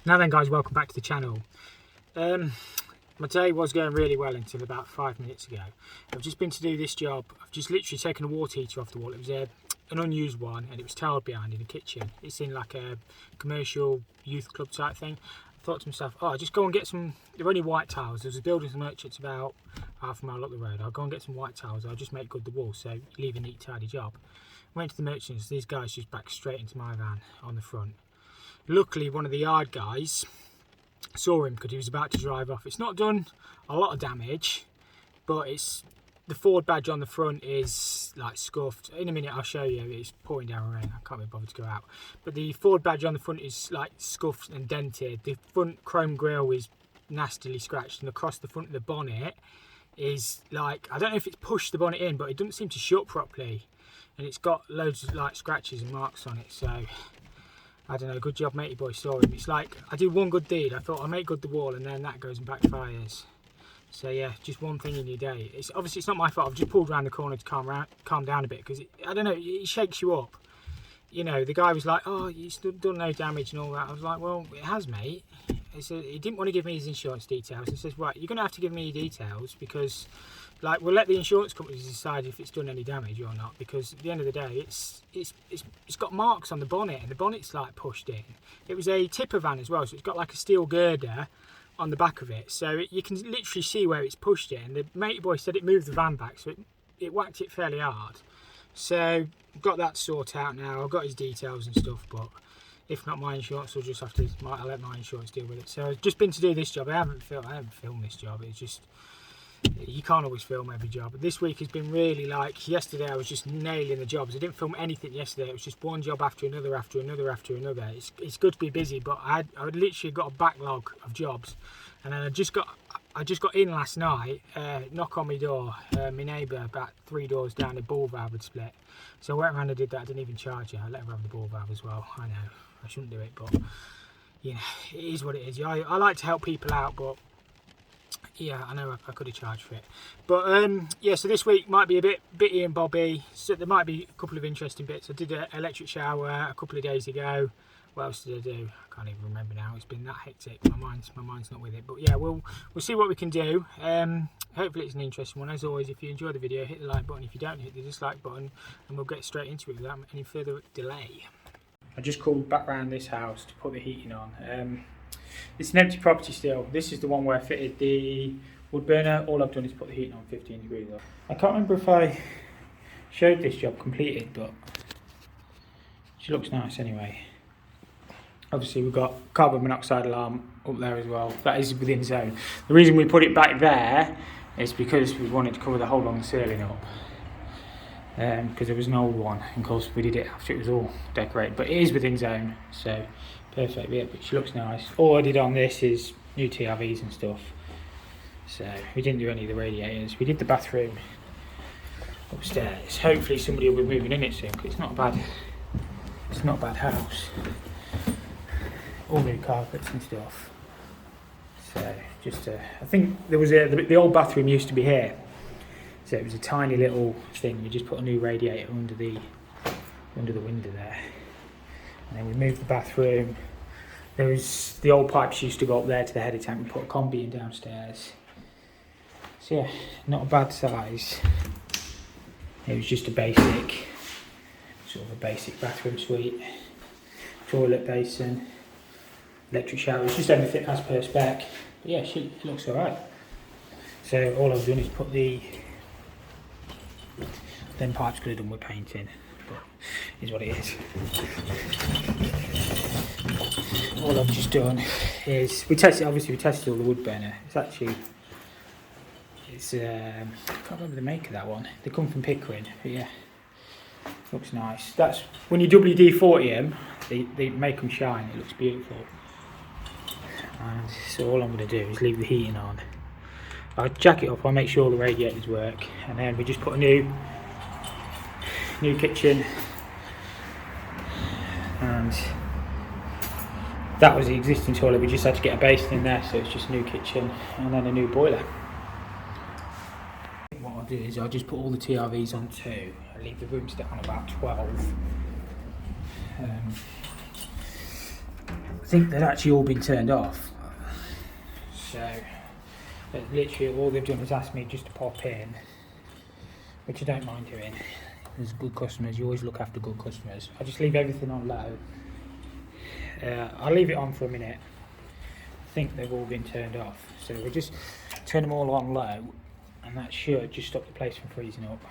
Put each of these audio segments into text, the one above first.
Now then guys, welcome back to the channel. My day was going really well until about 5 minutes ago. I've just been to do this job. I've just literally taken a water heater off the wall. It was an unused one and it was tiled behind in the kitchen. It's in like a commercial youth club type thing. I thought to myself, oh, I'll just go and get some, they're only white tiles. There's a builders merchants about half a mile up the road. I'll go and get some white tiles. I'll just make good the wall, so leave a neat tidy job. Went to the merchants, these guys just backed straight into my van on the front. Luckily, one of the yard guys saw him because he was about to drive off. It's not done a lot of damage, but it's the Ford badge on the front is like scuffed. In a minute I'll show you, it's pouring down rain, I can't be bothered to go out. But the Ford badge on the front is like scuffed and dented. The front chrome grille is nastily scratched, and across the front of the bonnet is like, I don't know if it's pushed the bonnet in, but it doesn't seem to shut properly. And it's got loads of like scratches and marks on it, so I don't know, good job matey boy saw him. It's like, I did one good deed, I thought I'll make good the wall and then that goes and backfires. So yeah, just one thing in your day. It's obviously it's not my fault, I've just pulled around the corner to calm down a bit, because I don't know, it shakes you up. You know, the guy was like, oh, you've done no damage and all that. I was like, well, it has, mate. He didn't want to give me his insurance details. He says, right, you're going to have to give me your details, because like, we'll let the insurance companies decide if it's done any damage or not, because at the end of the day, it's got marks on the bonnet, and the bonnet's like pushed in. It was a tipper van as well, so it's got like a steel girder on the back of it, so you can literally see where it's pushed in. The matey boy said it moved the van back, so it whacked it fairly hard. So I've got that sorted out now. I've got his details and stuff, but if not, my insurance will just have to, I'll let my insurance deal with it. So I've just been to do this job. I haven't filmed this job. It's just, you can't always film every job. But this week has been really like, yesterday I was just nailing the jobs. I didn't film anything yesterday. It was just one job after another, after another, after another. It's good to be busy, but I literally got a backlog of jobs. And then I just got in last night, knock on my door, my neighbour about 3 doors down, the ball valve had split. So I went around and did that. I didn't even charge her. I let her have the ball valve as well. I know, I shouldn't do it, but you know, it is what it is. I like to help people out, but yeah, I know I could have charged for it. But yeah, so this week might be a bit bitty and bobby. So there might be a couple of interesting bits. I did an electric shower a couple of days ago. What else did I do? I can't even remember now. It's been that hectic. My mind's not with it. But yeah, we'll see what we can do. Hopefully it's an interesting one. As always, if you enjoy the video, hit the like button. If you don't, hit the dislike button, and we'll get straight into it without any further delay. I just called back round this house to put the heating on. It's an empty property still. This is the one where I fitted the wood burner. All I've done is put the heating on 15 degrees off. I can't remember if I showed this job completed, but she looks nice anyway. Obviously we've got carbon monoxide alarm up there as well. That is within zone. The reason we put it back there is because we wanted to cover the whole long ceiling up. Because there was an old one, and of course we did it after it was all decorated, but it is within zone, so perfect. Yeah, but she looks nice. All I did on this is new TRVs and stuff, so we didn't do any of the radiators. We did the bathroom upstairs. Hopefully somebody will be moving in it soon, because it's not a bad house. All new carpets and stuff. So just I think there was the old bathroom used to be here. So it was a tiny little thing. We just put a new radiator under the window there, and then we moved the bathroom. There was the old pipes used to go up there to the header tank. We put a combi in downstairs. So yeah, not a bad size. It was just a basic, sort of a basic bathroom suite, toilet basin, electric shower. It's just everything as per spec. But yeah, it looks alright. So all I've done is put them pipes could have done with painting, but is what it is. All I've just done is we tested all the wood burner. I can't remember the make of that one. They come from Pickering, but yeah, looks nice. That's when you WD-40 them, they make them shine. It looks beautiful. And so all I'm going to do is leave the heating on. I'll jack it up, I'll make sure all the radiators work, and then we just put a new kitchen, and that was the existing toilet. We just had to get a basin in there, so it's just a new kitchen and then a new boiler. What I'll do is I'll just put all the TRVs on 2 and leave the room set on about 12. think they've actually all been turned off. So literally all they've done is asked me just to pop in, which I don't mind doing. There's good customers, you always look after good customers. I just leave everything on low. I'll leave it on for a minute. I think they've all been turned off. So we'll just turn them all on low, and that should just stop the place from freezing up.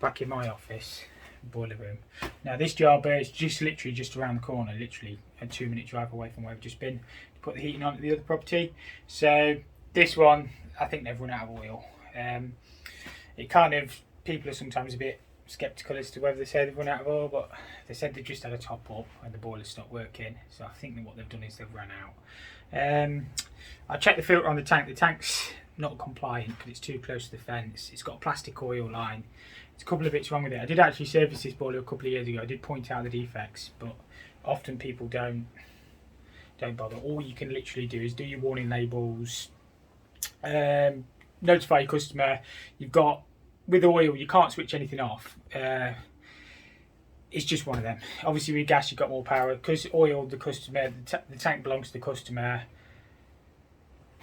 Back in my office, boiler room. Now this job is just literally just around the corner, literally a 2-minute drive away from where we've just been to put the heating on at the other property. So this one, I think they've run out of oil. It kind of, people are sometimes a bit sceptical as to whether they say they've run out of oil, but they said they've just had a top up and the boiler stopped working. So I think that what they've done is they've run out. I checked the filter on the tank. The tank's not compliant because it's too close to the fence. It's got a plastic oil line. There's a couple of bits wrong with it. I did actually service this boiler a couple of years ago. I did point out the defects, but often people don't bother. All you can literally do is do your warning labels, notify your customer. You've got, with oil, you can't switch anything off. It's just one of them. Obviously with gas you've got more power. Because oil, the customer, the tank belongs to the customer.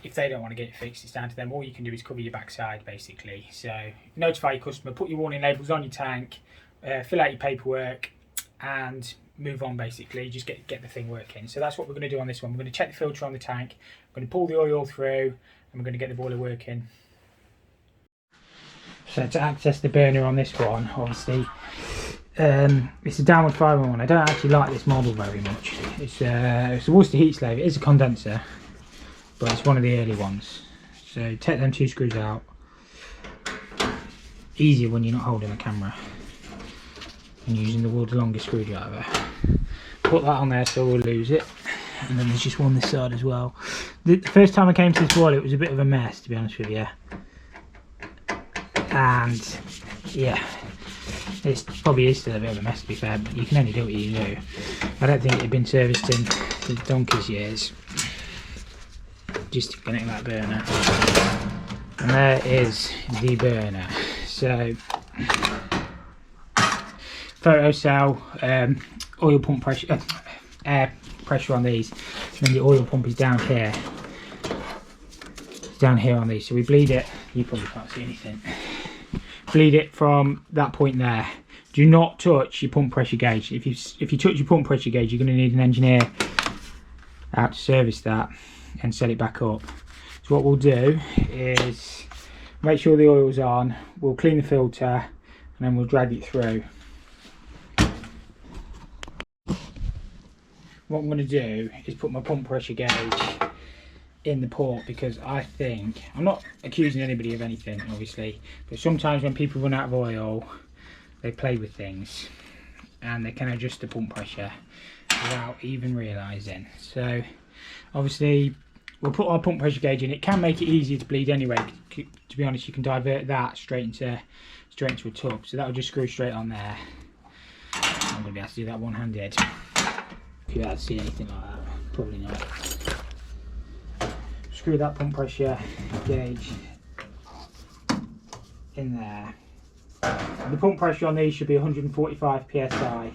If they don't want to get it fixed, it's down to them. All you can do is cover your backside, basically. So notify your customer, put your warning labels on your tank, fill out your paperwork, and move on, basically. Just get the thing working. So that's what we're going to do on this one. We're going to check the filter on the tank, we're going to pull the oil through, and we're going to get the boiler working. So to access the burner on this one, obviously, it's a downward firing one. I don't actually like this model very much. It's a Worcester heat slave. It is a condenser, but it's one of the early ones. So take them 2 screws out. Easier when you're not holding the camera and using the world's longest screwdriver. Put that on there so we'll lose it. And then there's just one this side as well. The first time I came to this boiler, it was a bit of a mess, to be honest with you. And yeah, it probably is still a bit of a mess, to be fair, but you can only do what you do. I don't think it had been serviced in donkey's years. Just to connect that burner, and there is the burner. So photo cell, oil pump pressure, air pressure on these, and then the oil pump is down here. It's down here on these. So we bleed it. You probably can't see anything. Bleed it from that point there. Do not touch your pump pressure gauge. If you touch your pump pressure gauge, you're going to need an engineer out to service that and set it back up. So what we'll do is make sure the oil's on, we'll clean the filter, and then we'll drag it through. What I'm going to do is put my pump pressure gauge in the port, because I think, I'm not accusing anybody of anything obviously, but sometimes when people run out of oil they play with things and they can adjust the pump pressure without even realising. So obviously we'll put our pump pressure gauge in. It can make it easier to bleed anyway. To be honest, you can divert that straight into a tub, so that'll just screw straight on there. I'm going to be able to do that one-handed. If you're able to see anything like that, probably not. Screw that pump pressure gauge in there. The pump pressure on these should be 145 psi.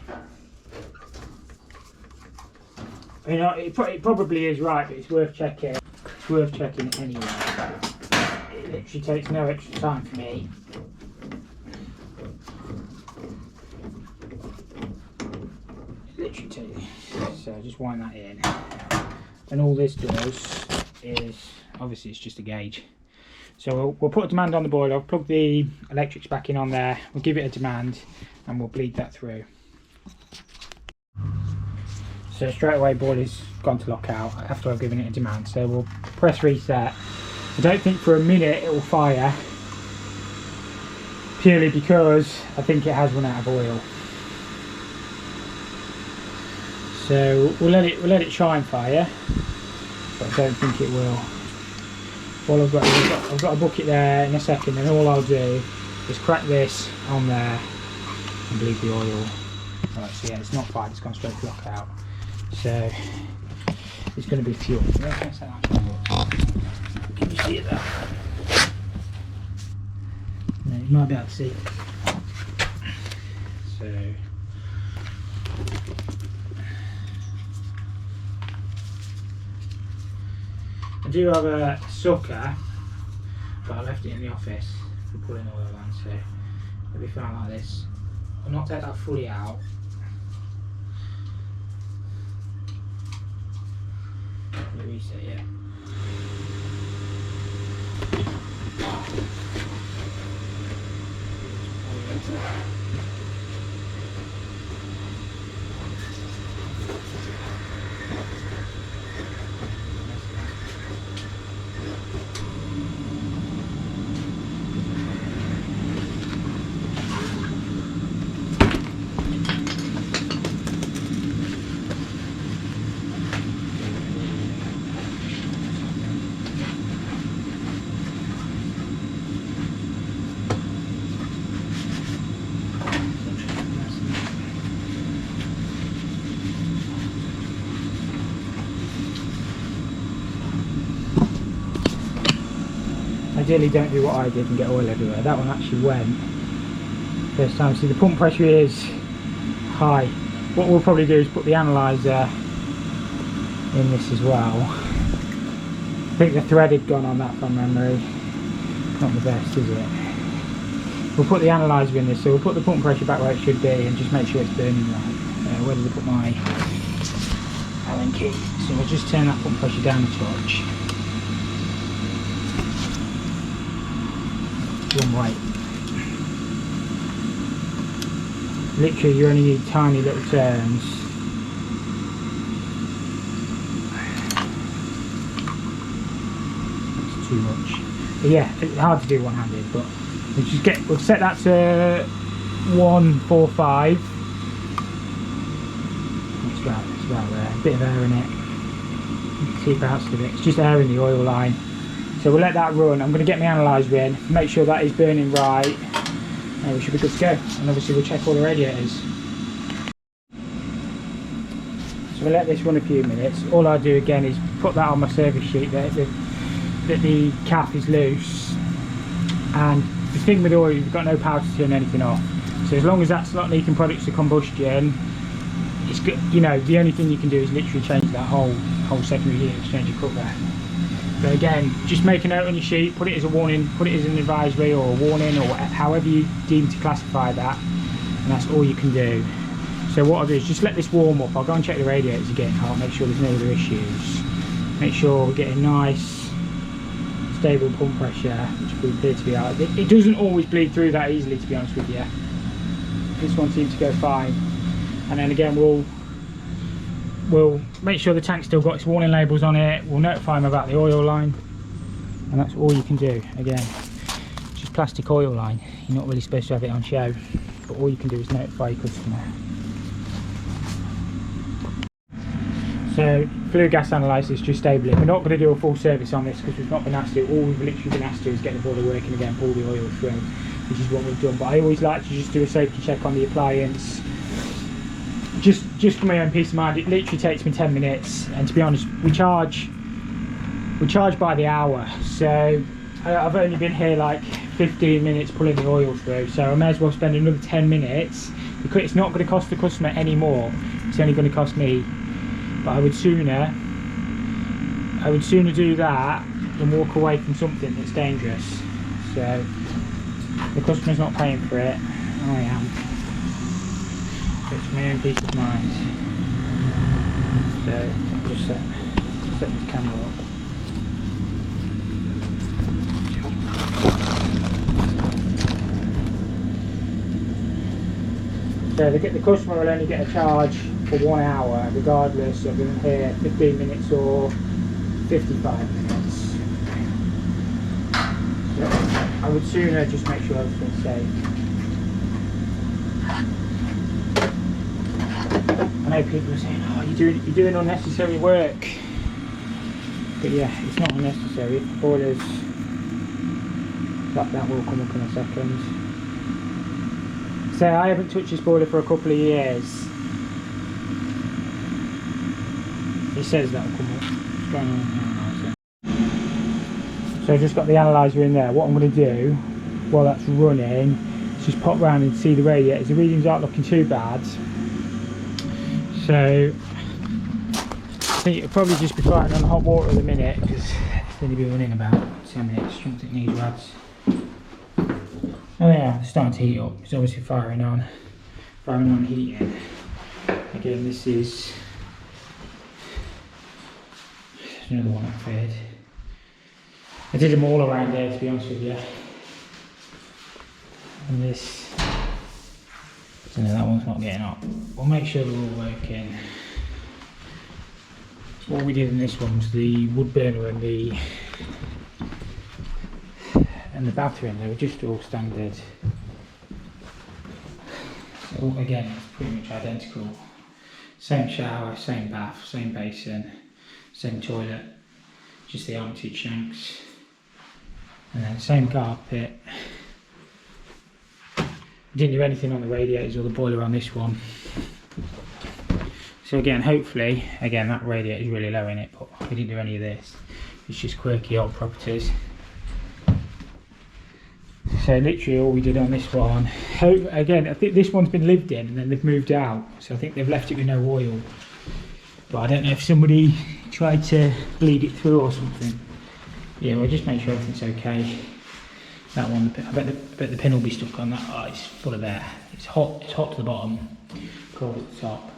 You know, it probably is right, but it's worth checking. It's worth checking it anyway. It literally takes no extra time for me. It literally takes. So just wind that in, and all this does is, obviously it's just a gauge. So we'll put a demand on the boiler. I'll plug the electrics back in on there. We'll give it a demand, and we'll bleed that through. So straight away boiler's gone to lockout after I've given it a demand. So we'll press reset. I don't think for a minute it will fire, purely because I think it has run out of oil. So we'll let it try and fire, but I don't think it will. All I've got a bucket there in a second, and all I'll do is crack this on there and bleed the oil. Right, so yeah, it's not fired, it's gone straight to lockout. So it's going to be fuel. Can you see it there? No, you might be able to see it. So I do have a sucker, but I left it in the office for pulling oil on, so it'll be fine like this. I'll not take that fully out. Reset, yeah. Ideally don't do what I did and get oil everywhere. That one actually went first time. See, the pump pressure is high. What we'll probably do is put the analyzer in this as well. I think the thread had gone on that from memory. Not the best, is it? We'll put the analyzer in this, so we'll put the pump pressure back where it should be and just make sure it's burning right. Where did I put my Allen key? So we'll just turn that pump pressure down a touch. One weight. Literally you only need tiny little turns. That's too much. But yeah, it's hard to do one-handed, but we'll set that to 145. It's about there. A bit of air in it. Keep out of it. It's just air in the oil line. So we'll let that run. I'm going to get my analyzer in, make sure that is burning right, and we should be good to go. And obviously we'll check all the radiators. So we'll let this run a few minutes. All I do again is put that on my service sheet that the cap is loose. And the thing with oil, you've got no power to turn anything off. So as long as that's not leaking products of combustion, it's good. You know, the only thing you can do is literally change that whole secondary heat exchanger cover. But again, just make a note on your sheet, put it as a warning, put it as an advisory or a warning, or however you deem to classify that, and that's all you can do. So what I'll do is just let this warm up. I'll go and check the radiators again. I'll make sure there's no other issues. Make sure we're getting nice, stable pump pressure, which will appear to be out. It doesn't always bleed through that easily, to be honest with you. This one seems to go fine. And then again, we'll make sure the tank's still got its warning labels on it. We'll notify them about the oil line, and that's all you can do. Again, it's just plastic oil line. You're not really supposed to have it on show, but all you can do is notify your customer. So flue gas analyzer is just stable. We're not going to do a full service on this because we've not been asked to. All we've literally been asked to is get the boiler working again, pull the oil through, which is what we've done. But I always like to just do a safety check on the appliance. Just for my own peace of mind. It literally takes me 10 minutes, and to be honest, we charge by the hour, so I've only been here like 15 minutes pulling the oil through, so I may as well spend another 10 minutes because it's not going to cost the customer any more. It's only going to cost me. But I would sooner do that than walk away from something that's dangerous. So the customer's not paying for it, I am. It's my own peace of mind. So I'll just set this camera up. So the customer will only get a charge for 1 hour, regardless of being here 15 minutes or 55 minutes. So I would sooner just make sure everything's safe. I know people are saying, oh, you're doing unnecessary work. But yeah, it's not unnecessary. If the boilers, that will come up in a second. So I haven't touched this boiler for a couple of years. It says that will come up. What's going on now? So I've just got the analyzer in there. What I'm going to do while that's running is just pop round and see the radiators. The readings aren't looking too bad. So I think it'll probably just be fine on hot water at the minute because It's only been running about 10 minutes. Shouldn't think these rads. Oh yeah, they're starting to heat up. It's obviously firing on heating. Again, this is another one I fed. I did them all around there, to be honest with you. And this, so no, that one's not getting up. We'll make sure they're all working. What we did in this one was the wood burner and the bathroom, they were just all standard. So again, it's pretty much identical. Same shower, same bath, same basin, same toilet, just the armpit shanks. And then same carpet. Didn't do anything on the radiators or the boiler on this one. So again, hopefully, again that radiator is really low in it, but we didn't do any of this. It's just quirky old properties. So literally all we did on this one, again I think this one's been lived in and then they've moved out, so I think they've left it with no oil. But I don't know if somebody tried to bleed it through or something. Yeah, we'll just make sure everything's okay. That one, I bet the pin will be stuck on that. Oh, it's full of air. It's hot to the bottom, cold at the top.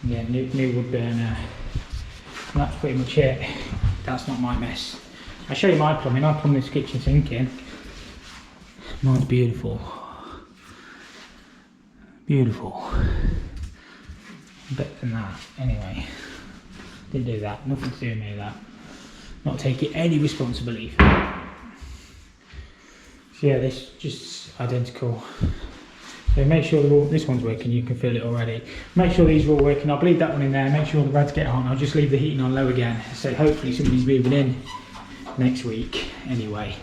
Yeah, new wood burner. And that's pretty much it. That's not my mess. I'll show you my plumbing. I plumbed this kitchen sink in. Mine's beautiful. Beautiful. Better than that. Anyway, didn't do that. Nothing to do with me with that. Not taking any responsibility for that. So yeah, this just identical. So make sure this one's working, you can feel it already. Make sure these are all working. I'll bleed that one in there, make sure the rads get on. I'll just leave the heating on low again. So hopefully somebody's moving in next week anyway.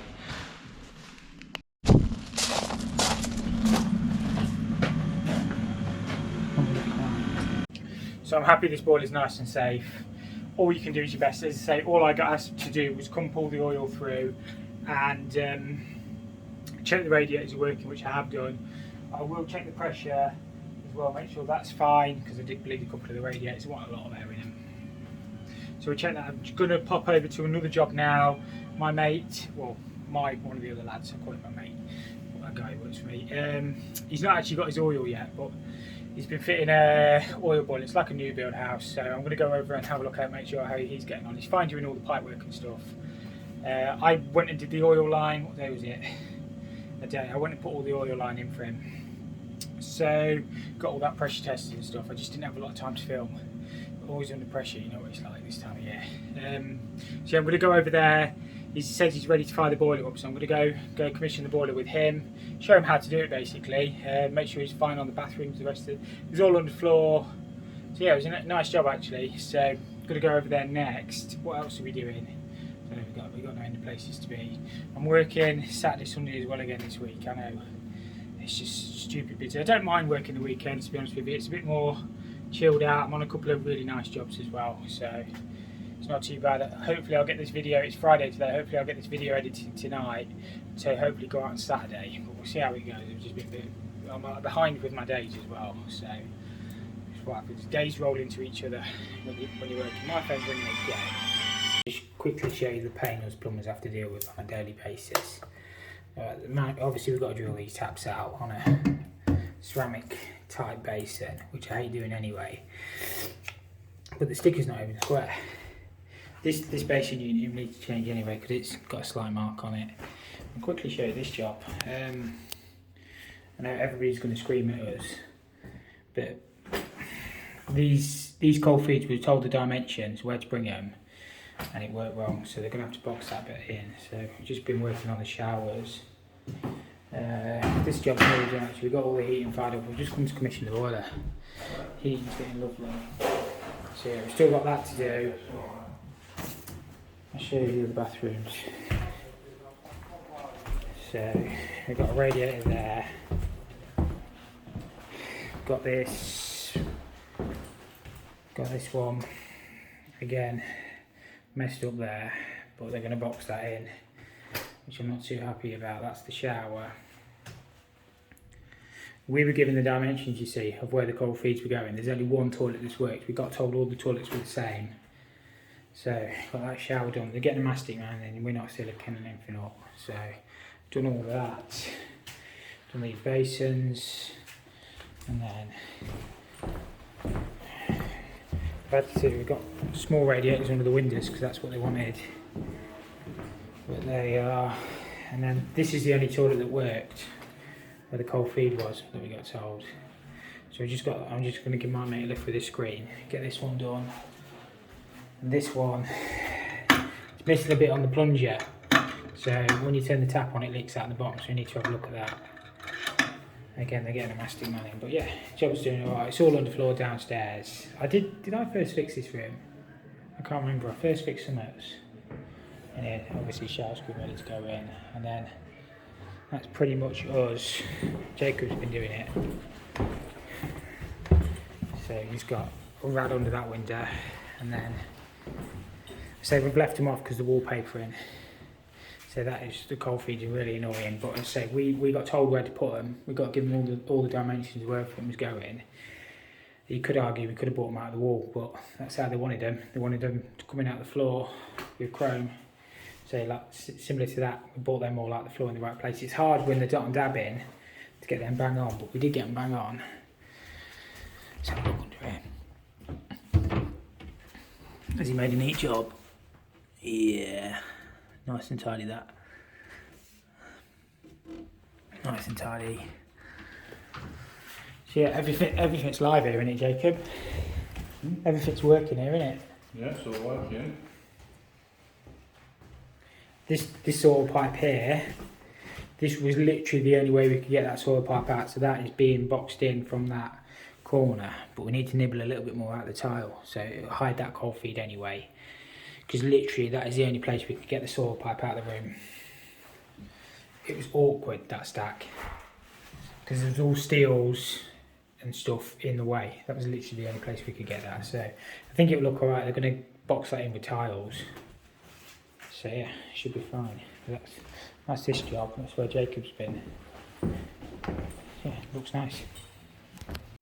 So I'm happy this boiler is nice and safe. All you can do is your best. As I say, all I got asked to do was come pull the oil through and check the radiators are working, which I have done. I will check the pressure as well, make sure that's fine, because I did bleed a couple of the radiators. I want a lot of air in them. So we'll check that. I'm just going to pop over to another job now. My mate, well, one of the other lads, I call him my mate, that guy who works for me. He's not actually got his oil yet, but he's been fitting a oil boiler. It's like a new build house, so I'm going to go over and have a look at, make sure how he's getting on. He's fine doing all the pipe work and stuff. I went and did the oil line. What day was it? A day. I went and put all the oil line in for him. So got all that pressure tested and stuff. I just didn't have a lot of time to film. Always under pressure, you know what it's like this time of year. So yeah, I'm going to go over there. He says he's ready to fire the boiler up, so I'm going to go commission the boiler with him, show him how to do it basically, make sure he's fine on the bathrooms, the rest of it. It was all on the floor. So yeah, it was a nice job actually. So I'm going to go over there next. What else are we doing? I don't know, we've got no end of places to be. I'm working Saturday, Sunday as well again this week. I know it's just stupid busy. I don't mind working the weekends, to be honest with you. It's a bit more chilled out. I'm on a couple of really nice jobs as well, so it's not too bad. Hopefully I'll get this video, it's Friday today, hopefully I'll get this video edited tonight, so hopefully go out on Saturday, but we'll see how it goes. I've just been a bit, I'm behind with my days as well, so it's what happens. Days roll into each other when you're working. My phone's ringing again. Just quickly show you the pain us plumbers have to deal with on a daily basis. Obviously we've got to drill these taps out on a ceramic type basin, which I hate doing anyway, but the sticker's not even square. This basin you need to change anyway because it's got a slight mark on it. I'll quickly show you this job. I know everybody's going to scream at us, but these cold feeds, we were told the dimensions, where to bring them, and it worked wrong, so they're going to have to box that bit in. So we've just been working on the showers. This job's nearly done actually. We've got all the heating fired up. We've just come to commission the boiler. Heating's getting lovely. So yeah, we've still got that to do. I'll show you the bathrooms. So we've got a radiator there. Got this one. Again, messed up there, but they're going to box that in, which I'm not too happy about. That's the shower. We were given the dimensions, you see, of where the cold feeds were going. There's only one toilet that's worked. We got told all the toilets were the same. So got that shower done. They're getting a mastic man and we're not siliconing anything up. So done all that. Done these basins, and then we've got small radiators under the windows because that's what they wanted. But there you are. And then this is the only toilet that worked, where the cold feed was that we got told. So I'm just going to give my mate a lift with this screen, get this one done. And this one, it's missing a bit on the plunger. So when you turn the tap on, it leaks out the bottom. So you need to have a look at that. Again, they're getting a mastic man in, but yeah, job's doing alright. It's all underfloor downstairs. Did I first fix this room? I can't remember. I first fixed some others. And then obviously shower screen ready to go in, and then that's pretty much us. Jacob's been doing it. So he's got a rad under that window, and then so we've left them off because the wallpaper in. So that is, the cold feeds are really annoying, but as I say, we got told where to put them. We got to give them all the dimensions where everything was going. You could argue we could have bought them out of the wall, but that's how they wanted them. They wanted them to come in out the floor with chrome. So like, similar to that, we bought them all out the floor in the right place. It's hard when they're dot and dab in to get them bang on, but we did get them bang on. So look under it. Has he made a neat job? Yeah. Nice and tidy that. Nice and tidy. So yeah, everything's live here, isn't it, Jacob? Everything's working here, isn't it? Yeah, it's all working. This soil pipe here, this was literally the only way we could get that soil pipe out. So that is being boxed in from that corner, but we need to nibble a little bit more out of the tile, so it'll hide that cold feed anyway. Because literally that is the only place we could get the soil pipe out of the room. It was awkward, that stack, because there's all steels and stuff in the way. That was literally the only place we could get that. So I think it will look alright. They're going to box that in with tiles. So yeah, should be fine. That's this job. That's where Jacob's been. Yeah, looks nice.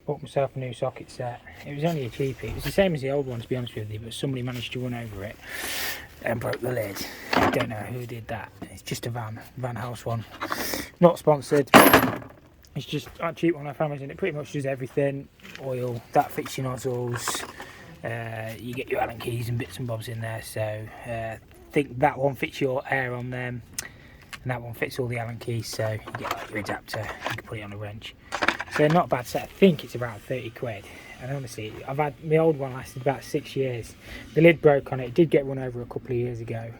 Bought myself a new socket set. It was only a cheapie. It was the same as the old one, to be honest with you, but somebody managed to run over it and broke the lid. I don't know who did that. It's just a Van House one. Not sponsored. It's just a cheap one I found, and it pretty much does everything. Oil, that fits your nozzles. You get your Allen keys and bits and bobs in there. So I think that one fits your air on them, and that one fits all the Allen keys. So you get like your adapter. You can put it on a wrench. So not a bad set. I think it's about 30 quid. And honestly, I've had my old one lasted about 6 years. The lid broke on it. It did get run over a couple of years ago.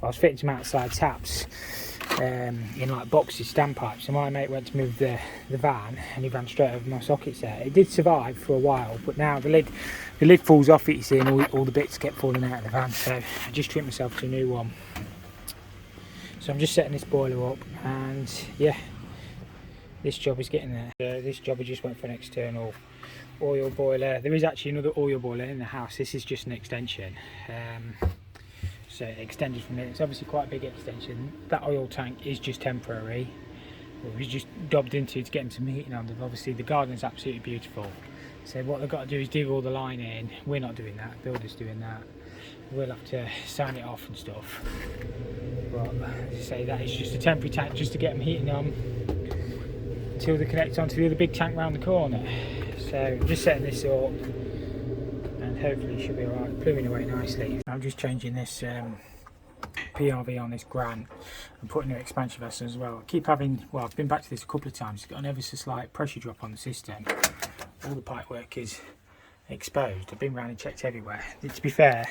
I was fitting some outside taps in like boxes, standpipes. So my mate went to move the van, and he ran straight over my socket set. It did survive for a while, but now the lid falls off it, you see, and all the bits kept falling out of the van. So I just treated myself to a new one. So I'm just setting this boiler up, and yeah. This job is getting there. This job I just went for an external oil boiler. There is actually another oil boiler in the house. This is just an extension. So it extended from it. It's obviously quite a big extension. That oil tank is just temporary. It was just dobbed into to get some heating on. Obviously the garden's absolutely beautiful. So what they've got to do is dig all the line in. We're not doing that. The builder's doing that. We'll have to sign it off and stuff. But as I say, that is just a temporary tank just to get them heating on, until they connect onto the other big tank round the corner. So I'm just setting this up, and hopefully it should be alright, pluming away nicely. I'm just changing this PRV on this Gran and putting new expansion vessel as well. I keep having, well, I've been back to this a couple of times. It's got an ever so slight pressure drop on the system. All the pipe work is exposed. I've been round and checked everywhere. To be fair,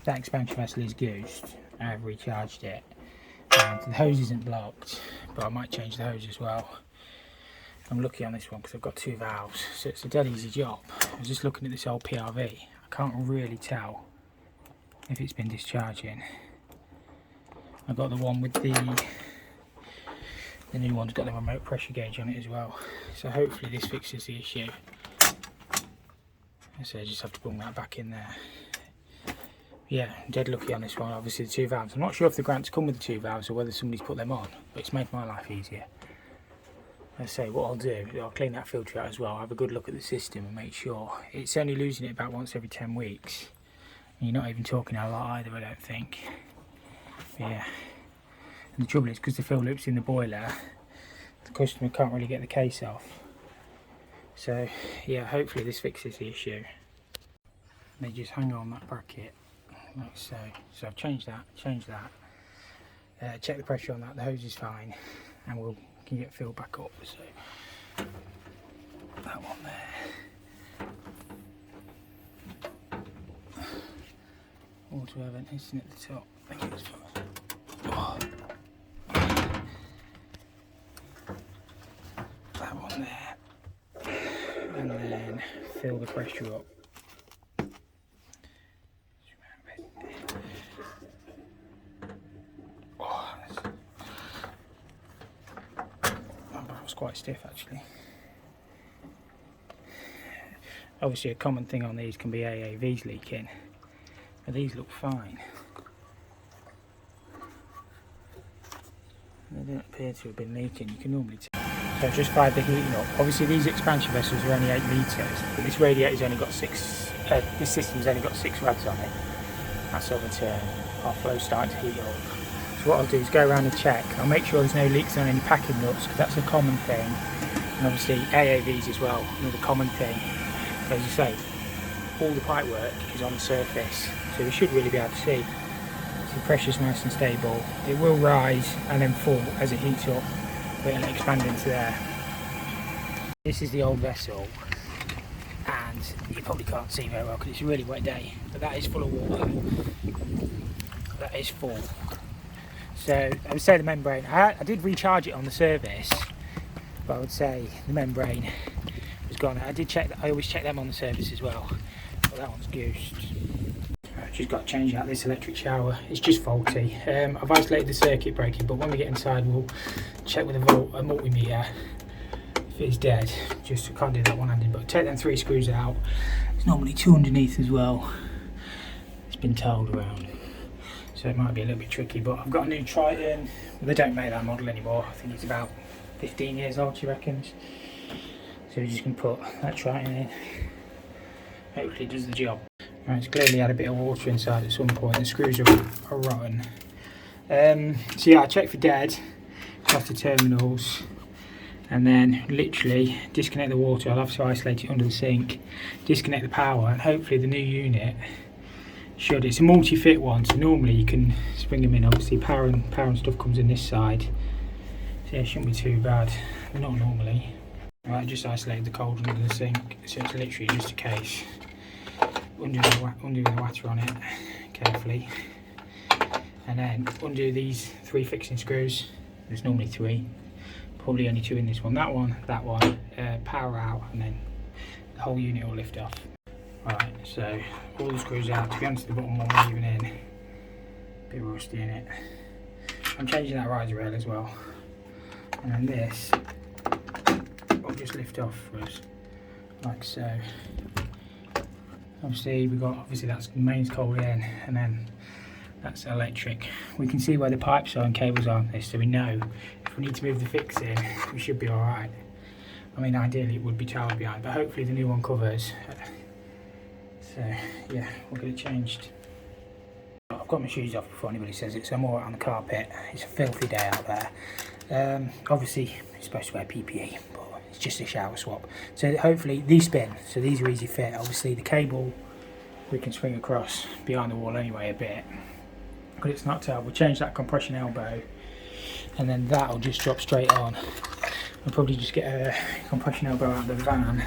that expansion vessel is goosed. I've recharged it, and the hose isn't blocked, but I might change the hose as well. I'm lucky on this one because I've got 2 valves, so it's a dead easy job. I was just looking at this old PRV. I can't really tell if it's been discharging. I've got the one with the new one's got the remote pressure gauge on it as well. So hopefully this fixes the issue. So I just have to bring that back in there. Yeah, I'm dead lucky on this one. Obviously the 2 valves. I'm not sure if the grants come with the 2 valves or whether somebody's put them on, but it's made my life easier. I say what I'll do, I'll clean that filter out as well, have a good look at the system and make sure. It's only losing it about once every 10 weeks. And you're not even talking a lot either, I don't think. Yeah. And the trouble is, because the fill loop's in the boiler, the customer can't really get the case off. So yeah, hopefully this fixes the issue. They just hang on that bracket like so. So I've changed that. Check the pressure on that, the hose is fine, and we can get filled back up. So that one there. Water vent isn't at the top. I think it's fine. Oh. That one there. And then fill the pressure up. Oh, that was quite stiff actually. Obviously a common thing on these can be AAVs leaking, but these look fine. They don't appear to have been leaking, you can normally tell. So I've just fired the heating up. Obviously these expansion vessels are only 8 litres, but this radiator's only got 6, this system's only got 6 rads on it. That's over turn, our flow's starting to heat up. So what I'll do is go around and check. I'll make sure there's no leaks on any packing nuts, because that's a common thing. And obviously AAVs as well, another common thing. As you say, all the pipe work is on the surface, so we should really be able to see. So the pressure's nice and stable. It will rise and then fall as it heats up, but it'll expand into there. This is the old vessel, and you probably can't see very well because it's a really wet day, but that is full of water. That is full. So I would say the membrane, I did recharge it on the service, but I would say the membrane was gone. I did check that, I always check them on the service as well, but that one's goosed. I've just got to change out this electric shower, it's just faulty. I've isolated the circuit breaker, but when we get inside we'll check with a multimeter if it's dead. Just I can't do that one-handed, but take them 3 screws out. There's normally 2 underneath as well. It's been tiled around, so it might be a little bit tricky, but I've got a new Triton. Well, they don't make that model anymore. I think it's about 15 years old, she reckons. So we're just going to put that Triton in. Hopefully it does the job. Right, it's clearly had a bit of water inside at some point. The screws are rotten. So yeah, I checked for dead off the terminals, and then literally disconnect the water. I'll have to isolate it under the sink, disconnect the power, and hopefully the new unit should. It's a multi-fit one, so normally you can spring them in. Obviously power and stuff comes in this side, so yeah, it shouldn't be too bad, but not normally. Right, I just isolated the cold under the sink, so it's literally just a case. Undo the water on it carefully, and then undo these 3 fixing screws. There's normally 3, probably only 2 in this one. That one, power out, and then the whole unit will lift off. Right, so all the screws out. To be honest, the bottom one wasn't even in. Bit rusty in it. I'm changing that riser rail as well, and then this will just lift off for us, like so. Obviously that's the mains cold in, and then that's electric. We can see where the pipes are and cables are on this, so we know if we need to move the fixing, we should be alright. I mean, ideally it would be tiled behind, but hopefully the new one covers. So yeah, we'll get it changed. I've got my shoes off before anybody says it, so I'm alright on the carpet. It's a filthy day out there. Obviously you're supposed to wear PPE, but it's just a shower swap. So hopefully these spin, so these are easy fit. Obviously the cable we can swing across behind the wall anyway a bit, but it's not tiled. We'll change that compression elbow, and then that'll just drop straight on. I'll probably just get a compression elbow out of the van.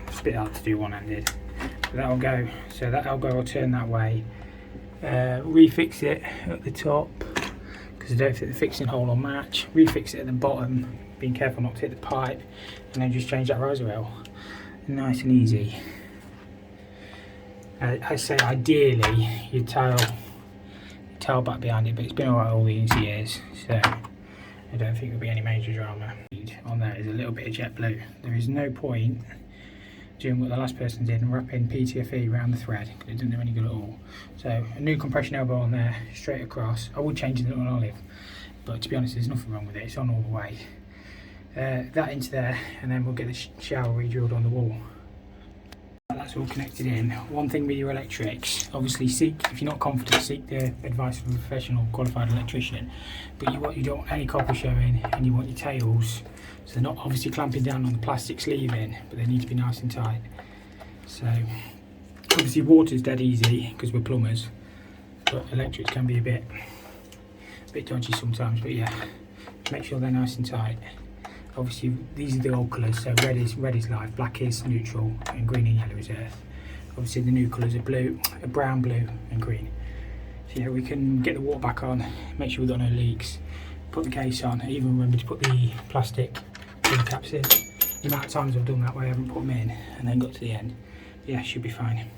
It's a bit hard to do one-handed, but that'll go. So that elbow will turn that way. Refix it at the top, because I don't think the fixing hole will match. Refix it at the bottom, being careful not to hit the pipe, and then just change that riser rail. Nice and easy. I say ideally you tail back behind it, but it's been alright all these years, so I don't think there'll be any major drama. On there is a little bit of jet blue. There is no point doing what the last person did and wrapping PTFE around the thread, because it doesn't do any good at all. So a new compression elbow on there, straight across. I would change it to an olive, but to be honest there's nothing wrong with it, it's on all the way. That into there, and then we'll get the shower re-drilled on the wall. That that's all connected in. One thing with your electrics, obviously if you're not confident, seek the advice of a professional qualified electrician. But you don't want any copper showing, and you want your tails, so they're not obviously clamping down on the plastic sleeving, but they need to be nice and tight. So obviously water's dead easy because we're plumbers, but electrics can be a bit dodgy sometimes. But yeah, make sure they're nice and tight. Obviously these are the old colours, so red is live, black is neutral, and green and yellow is earth. Obviously the new colours are blue, brown, blue and green. So yeah, we can get the water back on, make sure we've got no leaks, put the case on. I even remember to put the plastic pull caps in. The amount of times I've done that where I haven't put them in and then got to the end. Yeah, should be fine.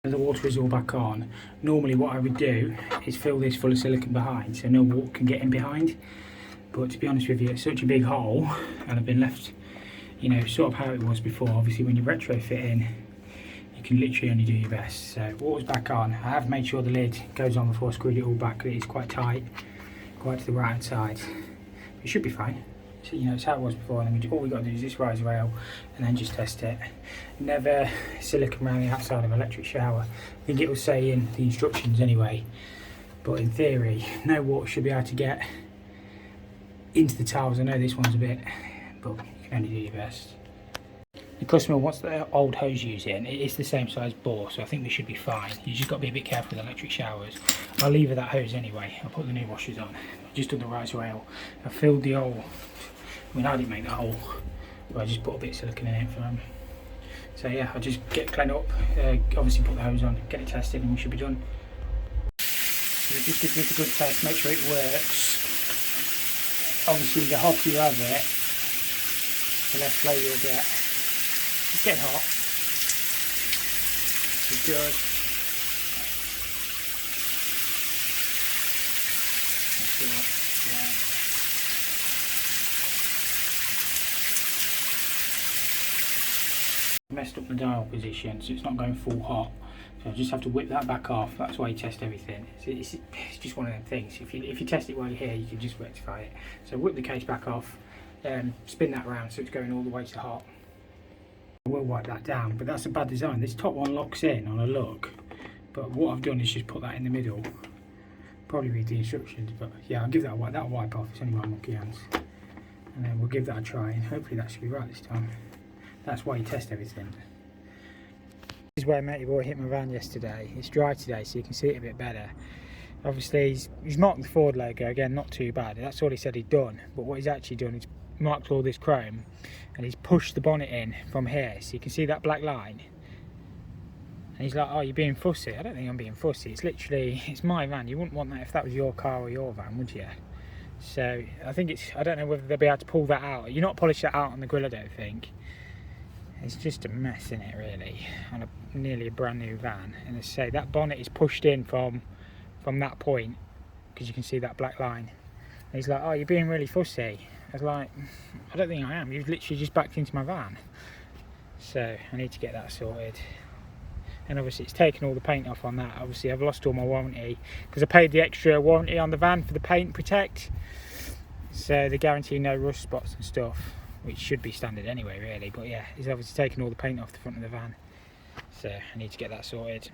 The water is all back on. Normally what I would do is fill this full of silicone behind so no water can get in behind. But to be honest with you, it's such a big hole, and I've been left, you know, sort of how it was before. Obviously when you retrofit in, you can literally only do your best. So water's back on. I have made sure the lid goes on before I screwed it all back, because it's quite tight, quite to the right hand side. It should be fine. So, you know, it's how it was before, and then all we got to do is this rise rail and then just test it. Never silicone around the outside of an electric shower. I think it will say in the instructions anyway, but in theory no water should be able to get into the tiles. I know this one's a bit, but you can only do your best. The customer wants the old hose using. It is the same size bore, so I think we should be fine. You just got to be a bit careful with electric showers. I'll leave her that hose anyway. I'll put the new washers on. I've just done the rise rail. I filled the hole. I mean, I didn't make the hole, but I just put a bit of silicone in it for them. So yeah, I'll just get clean up, obviously put the hose on, get it tested, and we should be done. So just give this a good test, make sure it works. Obviously the hotter you have it, the less flow you'll get. It's getting hot. It's good. Yeah. Messed up the dial position, so it's not going full hot. So I just have to whip that back off. That's why you test everything. It's just one of them things. If you test it while you're here, you can just rectify it. So whip the case back off, spin that around so it's going all the way to hot. I will wipe that down, but that's a bad design. This top one locks in on a look, but what I've done is just put that in the middle. Probably read the instructions, but yeah, I'll give that a wipe. That'll wipe off. It's only my monkey hands. And then we'll give that a try, and hopefully that should be right this time. That's why you test everything. This is where Matey Boy hit my van yesterday. It's dry today, so you can see it a bit better. Obviously he's marked the Ford logo, again not too bad. That's all he said he'd done, but what he's actually done is marked all this chrome and he's pushed the bonnet in from here, so you can see that black line. And he's like, oh, you're being fussy. I don't think I'm being fussy. It's literally, it's my van. You wouldn't want that if that was your car or your van, would you? So I think I don't know whether they'll be able to pull that out. You're not polish that out on the grill, I don't think. It's just a mess, isn't it, really, on nearly a brand new van. And as I say, that bonnet is pushed in from that point, because you can see that black line. And he's like, oh, you're being really fussy. I was like, I don't think I am. You've literally just backed into my van. So I need to get that sorted. And obviously it's taken all the paint off on that. Obviously I've lost all my warranty, because I paid the extra warranty on the van for the paint protect. So they guarantee no rust spots and stuff, which should be standard anyway, really. But yeah, he's obviously taken all the paint off the front of the van, so I need to get that sorted.